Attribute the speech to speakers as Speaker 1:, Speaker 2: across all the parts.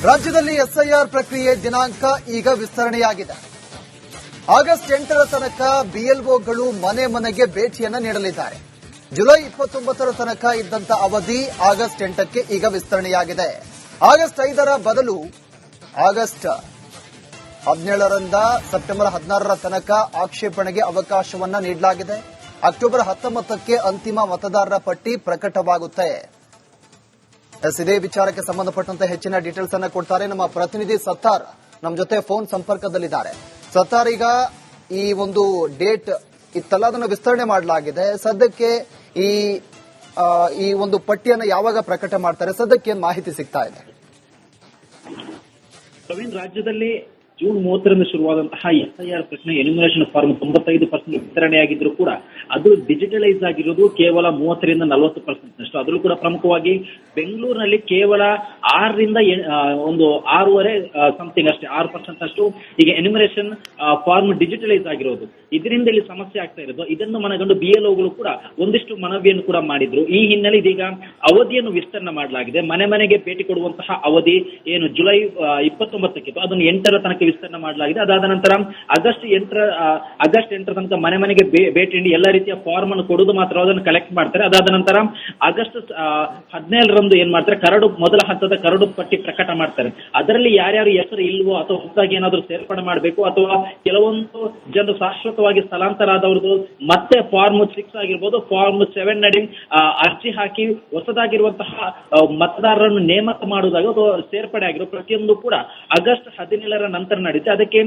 Speaker 1: ರಾಜ್ಯದಲ್ಲಿ ಎಸ್ಐಆರ್ ಪ್ರಕ್ರಿಯೆ ದಿನಾಂಕ ಈಗ ವಿಸ್ತರಣೆಯಾಗಿದೆ. ಆಗಸ್ಟ್ 8ರ ತನಕ ಬಿಎಲ್ಒಗಳು ಮನೆ ಮನೆಗೆ ಭೇಟಿಯನ್ನ ನೀಡಲಿದ್ದಾರೆ. ಜುಲೈ 29ರ ತನಕ ಇದ್ದಂತ ಅವಧಿ ಆಗಸ್ಟ್ 8ಕ್ಕೆ ಈಗ ವಿಸ್ತರಣೆಯಾಗಿದೆ. ಆಗಸ್ಟ್ 5ರ ಬದಲು ಆಗಸ್ಟ್ 17ರಿಂದ ಸೆಪ್ಟೆಂಬರ್ 16ರ ತನಕ ಆಕ್ಷೇಪಣೆಗೆ ಅವಕಾಶವನ್ನ ನೀಡಲಾಗಿದೆ. ಅಕ್ಟೋಬರ್ 19ಕ್ಕೆ ಅಂತಿಮ ಮತದಾರರ ಪಟ್ಟಿ ಪ್ರಕಟವಾಗುತ್ತೆ. ಇದೇ ವಿಚಾರಕ್ಕೆ ಸಂಬಂಧಪಟ್ಟಂತೆ ಹೆಚ್ಚಿನ ಡೀಟೇಲ್ಸ್ ಅನ್ನ ಕೊಡ್ತಾರೆ ನಮ್ಮ ಪ್ರತಿನಿಧಿ ಸತ್ತಾರ್ ನಮ್ಮ ಜೊತೆ ಫೋನ್ ಸಂಪರ್ಕದಲ್ಲಿದ್ದಾರೆ. ಸತ್ತಾರ್, ಈಗ ಈ ಒಂದು ಡೇಟ್ ಇತ್ತಲ್ಲ ಅದನ್ನು ವಿಸ್ತರಣೆ ಮಾಡಲಾಗಿದೆ. ಸದ್ಯಕ್ಕೆ ಈ ಒಂದು ಪಟ್ಟಿಯನ್ನು ಯಾವಾಗ ಪ್ರಕಟ ಮಾಡ್ತಾರೆ, ಸದ್ಯಕ್ಕೆ ಏನ್ ಮಾಹಿತಿ ಸಿಗ್ತಾ ಇದೆ?
Speaker 2: ಪ್ರವೀಣ್, ರಾಜ್ಯದಲ್ಲಿ ಜೂನ್ 30ರಿಂದ ಶುರುವಾದಂತಹ ಎಸ್ಐಆರ್ ಪ್ರಶ್ನೆ ಎನ್ಯುಮರೇಷನ್ ಫಾರ್ಮ್ 95% ವಿತರಣೆಯಾಗಿದ್ರು ಕೂಡ ಅದು ಡಿಜಿಟಲೈಸ್ ಆಗಿರೋದು ಕೇವಲ 30ರಿಂದ 40% ಅಷ್ಟು. ಅದರಲ್ಲೂ ಕೂಡ ಪ್ರಮುಖವಾಗಿ ಬೆಂಗಳೂರಿನಲ್ಲಿ ಕೇವಲ 6ರಿಂದ 6.5 ಸಮಥಿಂಗ್ ಅಷ್ಟೇ, 6% ಅಷ್ಟು ಈಗ ಎನ್ಯುಮರೇಷನ್ ಫಾರ್ಮ್ ಡಿಜಿಟಲೈಸ್ ಆಗಿರೋದು. ಇದರಿಂದ ಇಲ್ಲಿ ಸಮಸ್ಯೆ ಆಗ್ತಾ ಇರೋದು. ಇದನ್ನು ಮನಗಂಡು ಬಿಎಲ್ಒಗಳು ಕೂಡ ಒಂದಿಷ್ಟು ಮನವಿಯನ್ನು ಕೂಡ ಮಾಡಿದ್ರು. ಈ ಹಿನ್ನೆಲೆ ಇದೀಗ ಅವಧಿಯನ್ನು ವಿಸ್ತರಣೆ ಮಾಡಲಾಗಿದೆ. ಮನೆ ಮನೆಗೆ ಭೇಟಿ ಕೊಡುವಂತಹ ಅವಧಿ ಏನು ಜುಲೈ 29ಕ್ಕೆ ಅದನ್ನು 8ರ ತನಕ ವಿಸ್ತರಣೆ ಮಾಡಲಾಗಿದೆ. ಅದಾದ ನಂತರ ಆಗಸ್ಟ್ 8ರ ತನಕ ಮನೆ ಮನೆಗೆ ಭೇಟಿ ನೀಡಿ ಎಲ್ಲ ರೀತಿಯ ಫಾರ್ಮ್ ಅನ್ನು ಕೊಡುವುದು ಮಾತ್ರ ಅದನ್ನು ಕಲೆಕ್ಟ್ ಮಾಡ್ತಾರೆ. ಅದಾದ ನಂತರ ಆಗಸ್ಟ್ 17ರಂದು ಏನ್ ಮಾಡ್ತಾರೆ, ಮೊದಲ ಹಂತದ ಕರಡು ಪಟ್ಟಿ ಪ್ರಕಟ ಮಾಡ್ತಾರೆ. ಅದರಲ್ಲಿ ಯಾರ್ಯಾರು ಹೆಸರು ಇಲ್ವೋ ಅಥವಾ ಹೊಸದಾಗಿ ಏನಾದರೂ ಸೇರ್ಪಡೆ ಮಾಡಬೇಕು ಅಥವಾ ಕೆಲವೊಂದು ಜನರು ಶಾಶ್ವತವಾಗಿ ಸ್ಥಳಾಂತರ ಆದವ್ರದ್ದು ಮತ್ತೆ ಫಾರ್ಮ್ 6 ಆಗಿರ್ಬೋದು, ಫಾರ್ಮ್ 7 ನಡಿ ಅರ್ಜಿ ಹಾಕಿ ಹೊಸದಾಗಿರುವಂತಹ ಮತದಾರರನ್ನು ನೇಮಕ ಮಾಡುವುದಾಗಿ ಅಥವಾ ಸೇರ್ಪಡೆ ಆಗಿರೋ ಪ್ರತಿಯೊಂದು ಕೂಡ ಆಗಸ್ಟ್ 17ರ ನಂತರ ನಡೆಯುತ್ತೆ. ಅದಕ್ಕೆ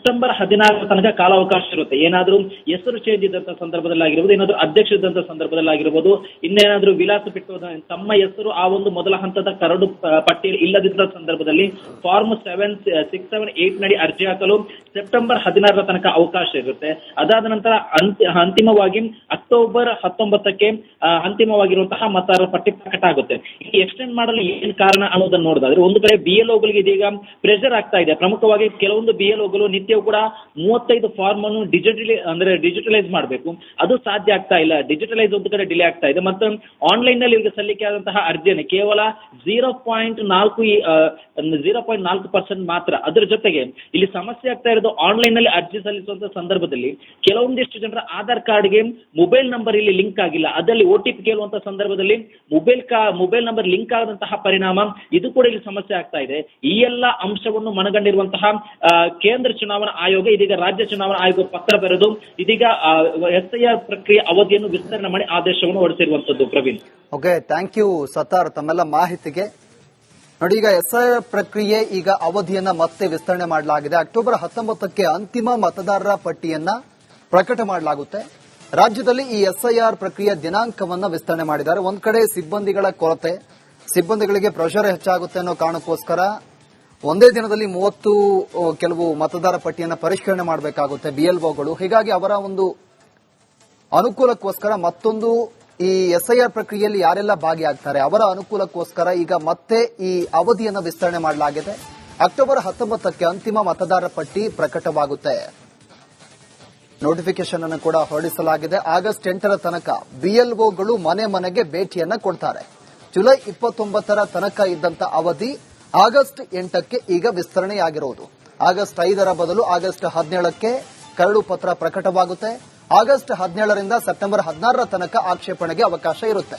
Speaker 2: ಸೆಪ್ಟೆಂಬರ್ 16ರ ತನಕ ಕಾಲಾವಕಾಶ ಇರುತ್ತೆ. ಏನಾದ್ರೂ ಹೆಸರು ಚೇಂಜ್ ಇದ್ದಂತ ಸಂದರ್ಭದಲ್ಲಿ ಆಗಿರ್ಬೋದು, ಏನಾದ್ರೂ ಅಧ್ಯಕ್ಷ ಇದ್ದಂತ ಸಂದರ್ಭದಲ್ಲಿ ಆಗಿರ್ಬೋದು, ಇನ್ನೇನಾದ್ರೂ ವಿಳಾಸ ಬಿಟ್ಟು ತಮ್ಮ ಹೆಸರು ಆ ಒಂದು ಮೊದಲ ಹಂತದ ಕರಡು ಪಟ್ಟಿಯಲ್ಲಿ ಇಲ್ಲದಿದ್ದ ಸಂದರ್ಭದಲ್ಲಿ ಫಾರ್ಮ್ 7, 6, 7, 8 ನಡಿ ಅರ್ಜಿ ಹಾಕಲು ಸೆಪ್ಟೆಂಬರ್ 16ರ ತನಕ ಅವಕಾಶ ಇರುತ್ತೆ. ಅದಾದ ನಂತರ ಅಂತಿಮವಾಗಿ ಅಕ್ಟೋಬರ್ 19ಕ್ಕೆ ಅಂತಿಮವಾಗಿರುವಂತಹ ಮತದಾರರ ಪಟ್ಟಿ ಪ್ರಕಟ ಆಗುತ್ತೆ. ಈ ಎಕ್ಸ್ಟೆಂಡ್ ಮಾಡಲು ಏನ್ ಕಾರಣ ಅನ್ನೋದನ್ನ ನೋಡಿದ್ರೆ, ಒಂದು ಕಡೆ ಬಿಎಲ್ಒಗಳಿಗೆ ಇದೀಗ ಪ್ರೆಷರ್ ಆಗ್ತಾ ಇದೆ. ಪ್ರಮುಖವಾಗಿ ಕೆಲವೊಂದು ಬಿಎಲ್ಒಗಳು ನಿತ್ಯ ಕೂಡ 35 ಫಾರ್ಮ್ ಅನ್ನು ಡಿಜಿಟಲೈಸ್ ಮಾಡಬೇಕು. ಅದು ಸಾಧ್ಯ ಆಗ್ತಾ ಇಲ್ಲ. ಡಿಜಿಟಲೈಸ್ ಒಂದು ಕಡೆ ಡಿಲೇ ಆಗ್ತಾ ಇದೆ. ಮತ್ತು ಆನ್ಲೈನ್ ನಲ್ಲಿ ಈಗ ಸಲ್ಲಿಕೆ ಆದಂತಹ ಅರ್ಜಿಯನ್ನು ಕೇವಲ 0.4% ಮಾತ್ರ. ಅದರ ಜೊತೆಗೆ ಇಲ್ಲಿ ಸಮಸ್ಯೆ ಆಗ್ತಾ ಇರೋದು, ಆನ್ಲೈನ್ ನಲ್ಲಿ ಅರ್ಜಿ ಸಲ್ಲಿಸುವಂತಹ ಸಂದರ್ಭದಲ್ಲಿ ಕೆಲವೊಂದಿಷ್ಟು ಜನರ ಆಧಾರ್ ಕಾರ್ಡ್ಗೆ ಮೊಬೈಲ್ ನಂಬರ್ ಇಲ್ಲಿ ಲಿಂಕ್ ಆಗಿಲ್ಲ. ಅದರಲ್ಲಿ OTP ಕೇಳುವಂತಹ ಸಂದರ್ಭದಲ್ಲಿ ಮೊಬೈಲ್ ನಂಬರ್ ಲಿಂಕ್ ಆದಂತಹ ಪರಿಣಾಮ ಇದು ಕೂಡ ಇಲ್ಲಿ ಸಮಸ್ಯೆ ಆಗ್ತಾ ಇದೆ. ಈ ಎಲ್ಲ ಅಂಶವನ್ನು ಮನಗಂಡಿರುವಂತಹ ಕೇಂದ್ರ ಚುನಾವಣಾ ಆಯೋಗ ಇದೀಗ ರಾಜ್ಯ ಚುನಾವಣಾ ಆಯೋಗ ಪತ್ರ ಬರೆದು ಇದೀಗ ಎಸ್ಐಆರ್ ಪ್ರಕ್ರಿಯೆ ಅವಧಿಯನ್ನು ವಿಸ್ತರಣೆ ಮಾಡಿ ಆದೇಶವನ್ನು ಹೊರಡಿಸಿರುವಂತದ್ದು. ಪ್ರವೀಣ್,
Speaker 1: ಓಕೆ, ಥ್ಯಾಂಕ್ ಯು ಸತ್ತಾರ್ ತಮ್ಮೆಲ್ಲ ಮಾಹಿತಿಗೆ. ನೋಡಿ, ಈಗ ಎಸ್ಐಆರ್ ಪ್ರಕ್ರಿಯೆ ಈಗ ಅವಧಿಯನ್ನ ಮತ್ತೆ ವಿಸ್ತರಣೆ ಮಾಡಲಾಗಿದೆ. ಅಕ್ಟೋಬರ್ 19ಕ್ಕೆ ಅಂತಿಮ ಮತದಾರರ ಪಟ್ಟಿಯನ್ನ ಪ್ರಕಟ ಮಾಡಲಾಗುತ್ತೆ. ರಾಜ್ಯದಲ್ಲಿ ಈ ಎಸ್ಐಆರ್ ಪ್ರಕ್ರಿಯೆ ದಿನಾಂಕವನ್ನ ವಿಸ್ತರಣೆ ಮಾಡಿದ್ದಾರೆ. ಒಂದ್ ಕಡೆ ಸಿಬ್ಬಂದಿಗಳ ಕೊರತೆ, ಸಿಬ್ಬಂದಿಗಳಿಗೆ ಪ್ರೆಷರ್ ಹೆಚ್ಚಾಗುತ್ತೆ ಅನ್ನೋ ಕಾರಣಕ್ಕೋಸ್ಕರ ಒಂದೇ ದಿನದಲ್ಲಿ 30 ಕೆಲವು ಮತದಾರ ಪಟ್ಟಿಯನ್ನು ಪರಿಷ್ಕರಣೆ ಮಾಡಬೇಕಾಗುತ್ತೆ ಬಿಎಲ್ಒಗಳು. ಹೀಗಾಗಿ ಅವರ ಒಂದು ಅನುಕೂಲಕ್ಕೋಸ್ಕರ ಮತ್ತೊಂದು ಈ ಎಸ್ಐಆರ್ ಪ್ರಕ್ರಿಯೆಯಲ್ಲಿ ಯಾರೆಲ್ಲ ಭಾಗಿಯಾಗ್ತಾರೆ ಅವರ ಅನುಕೂಲಕ್ಕೋಸ್ಕರ ಈಗ ಮತ್ತೆ ಈ ಅವಧಿಯನ್ನು ವಿಸ್ತರಣೆ ಮಾಡಲಾಗಿದೆ. ಅಕ್ಟೋಬರ್ 19ಕ್ಕೆ ಅಂತಿಮ ಮತದಾರರ ಪಟ್ಟಿ ಪ್ರಕಟವಾಗುತ್ತೆ. ನೋಟಿಫಿಕೇಶನ್ ಅನ್ನು ಕೂಡ ಹೊರಡಿಸಲಾಗಿದೆ. ಆಗಸ್ಟ್ 8ರ ತನಕ ಬಿಎಲ್ಒಗಳು ಮನೆ ಮನೆಗೆ ಭೇಟಿಯನ್ನ ಕೊಡ್ತಾರೆ. ಜುಲೈ 29ರ ತನಕ ಇದ್ದಂತ ಅವಧಿ ಆಗಸ್ಟ್ 8ಕ್ಕೆ ಈಗ ವಿಸ್ತರಣೆಯಾಗಿರುವುದು. ಆಗಸ್ಟ್ 5ರ ಬದಲು ಆಗಸ್ಟ್ 17ಕ್ಕೆ ಕರಡು ಪತ್ರ ಪ್ರಕಟವಾಗುತ್ತೆ. ಆಗಸ್ಟ್ 17ರಿಂದ ಸೆಪ್ಟೆಂಬರ್ 16ರ ತನಕ ಆಕ್ಷೇಪಣೆಗೆ ಅವಕಾಶ ಇರುತ್ತೆ.